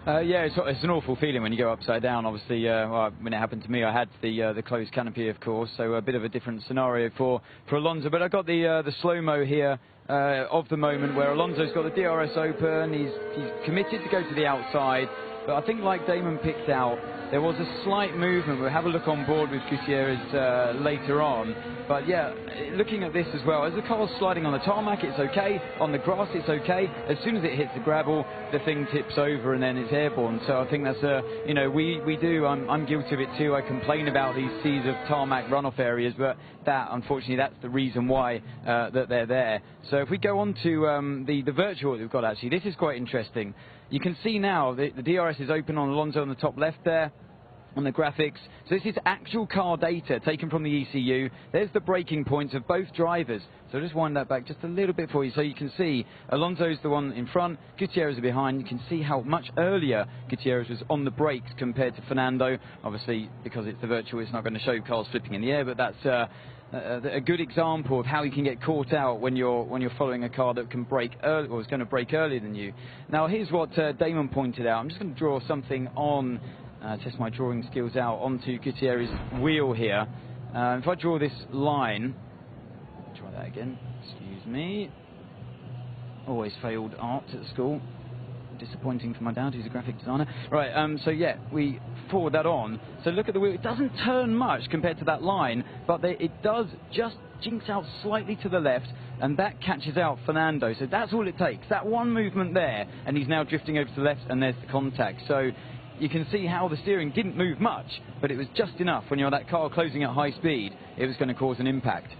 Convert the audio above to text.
Yeah, it's an awful feeling when you go upside down. Obviously, well, when it happened to me, I had the closed canopy, of course, so a bit of a different scenario for Alonso. But I got the slow-mo here of the moment where Alonso's got the DRS open. He's committed to go to the outside, but I think like Damon picked out, there was a slight movement. We'll have a look on board with Gutierrez later on. But yeah, looking at this as well, as the car's sliding on the tarmac, it's okay. On the grass, it's okay. As soon as it hits the gravel, the thing tips over and then it's airborne. So I think that's you know, we do. I'm guilty of it too. I complain about these seas of tarmac runoff areas, but that, unfortunately, that's the reason why that they're there. So if we go on to the virtual that we've got, actually, this is quite interesting. You can see now the DRS is open on Alonso on the top left there, on the graphics. So this is actual car data taken from the ECU. There's the braking points of both drivers. So I'll just wind that back just a little bit for you. So you can see Alonso's the one in front, Gutierrez is behind. You can see how much earlier Gutierrez was on the brakes compared to Fernando. Obviously, because it's the virtual, it's not going to show cars flipping in the air, but that's a good example of how you can get caught out when you're following a car that can brake early, or is going to brake earlier than you. Now here's what Damon pointed out. I'm just going to draw something on, test my drawing skills out onto Gutierrez's wheel here. If I draw this line, try that again, excuse me, always failed art at school. Disappointing for my dad, who's a graphic designer. Right, so yeah, we forward that on. So look at the wheel. It doesn't turn much compared to that line, but it does just jinx out slightly to the left, and that catches out Fernando. So that's all it takes. That one movement there, and he's now drifting over to the left, and there's the contact. So you can see how the steering didn't move much, but it was just enough. When you're that car closing at high speed, it was going to cause an impact.